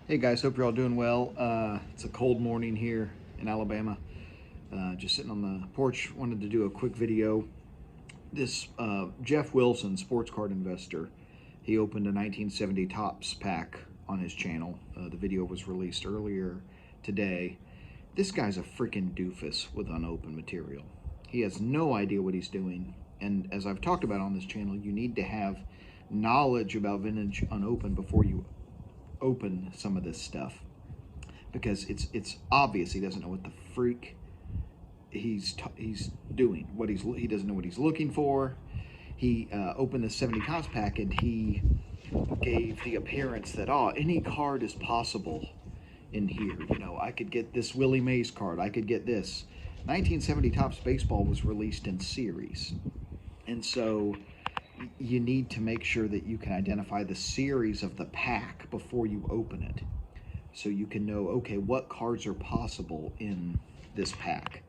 Hey guys, hope you're all doing well. It's a cold morning here in Alabama. Just sitting on the porch, wanted to do a quick video. This Geoff Wilson, sports card investor, he opened a 1970 Topps pack on his channel. The video was released earlier today. This guy's a freaking doofus with unopened material. He has no idea what he's doing. And as I've talked about on this channel, you need to have knowledge about vintage unopened before you open some of this stuff, because it's obvious he doesn't know what the freak he's doing. He doesn't know what he's looking for. He opened the 70 Topps pack and he gave the appearance that any card is possible in here. You know, I could get this Willie Mays card. I could get this. 1970 Topps baseball was released in series, and so you need to make sure that you can identify the series of the pack before you open it, so you can know, okay, what cards are possible in this pack.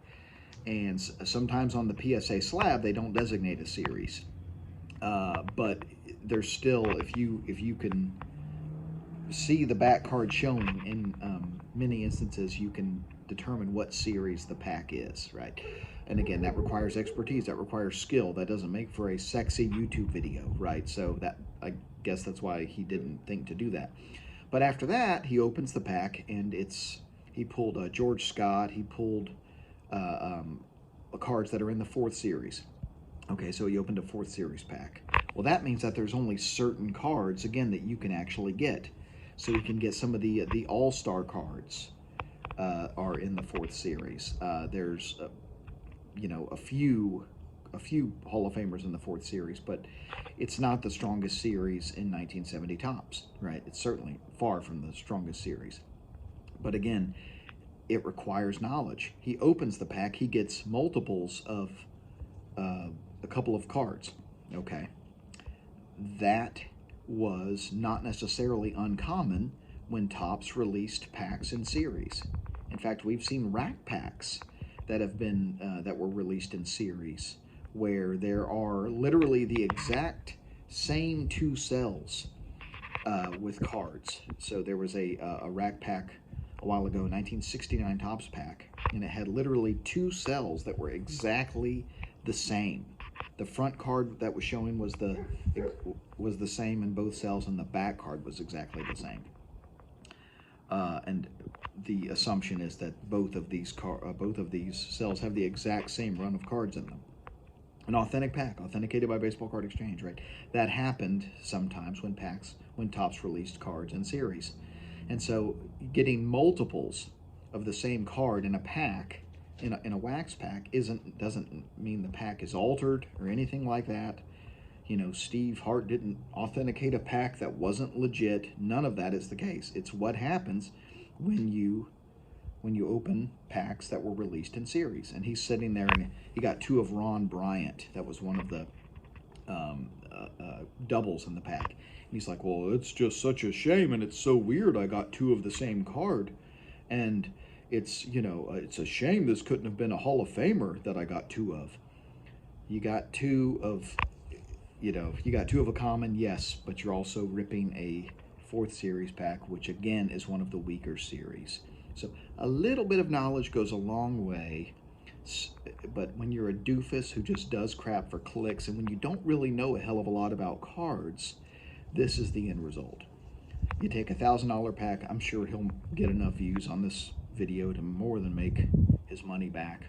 And sometimes on the PSA slab they don't designate a series, but there's still, if you can see the back card showing, in many instances you can determine what series the pack is, right? And again, that requires expertise, that requires skill. That doesn't make for a sexy YouTube video, right? So that, I guess that's why he didn't think to do that. But after that, he opens the pack and he pulled George Scott, he pulled cards that are in the 4th series. Okay, so he opened a 4th series pack. Well, that means that there's only certain cards, again, that you can actually get. So you can get some of the all-star cards are in the 4th series. There's a few Hall of Famers in the 4th series, but it's not the strongest series in 1970 Topps, right? It's certainly far from the strongest series. But again, it requires knowledge. He opens the pack, he gets multiples of a couple of cards, okay? That was not necessarily uncommon when Topps released packs in series. In fact, we've seen rack packs that have been that were released in series, where there are literally the exact same 2 cells with cards. So there was a rack pack a while ago, 1969 Topps pack, and it had literally 2 cells that were exactly the same. The front card that was showing was the same in both cells, and the back card was exactly the same. And the assumption is that both of these cells have the exact same run of cards in them. An authentic pack, authenticated by Baseball Card Exchange, right? That happened sometimes when Topps released cards in series. And so getting multiples of the same card in a pack, in a wax pack, doesn't mean the pack is altered or anything like that. You know, Steve Hart didn't authenticate a pack that wasn't legit. None of that is the case. It's what happens when you open packs that were released in series. And he's sitting there and he got 2 of Ron Bryant. That was one of the doubles in the pack. And he's like, well, it's just such a shame, and it's so weird I got 2 of the same card. And it's a shame this couldn't have been a Hall of Famer that I got 2 of. You got 2 of a common, yes, but you're also ripping a 4th series pack, which again is one of the weaker series. So a little bit of knowledge goes a long way, but when you're a doofus who just does crap for clicks, and when you don't really know a hell of a lot about cards, this is the end result. You take a $1,000 pack, I'm sure he'll get enough views on this video to more than make his money back.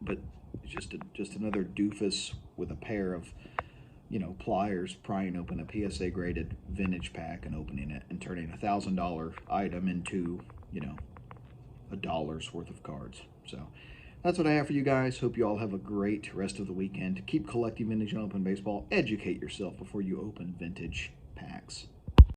But just another doofus with a pair of pliers prying open a PSA graded vintage pack and opening it and turning a $1,000 item into a dollar's worth of cards. So that's what I have for you guys. Hope you all have a great rest of the weekend. Keep collecting vintage and open baseball. Educate yourself before you open vintage packs.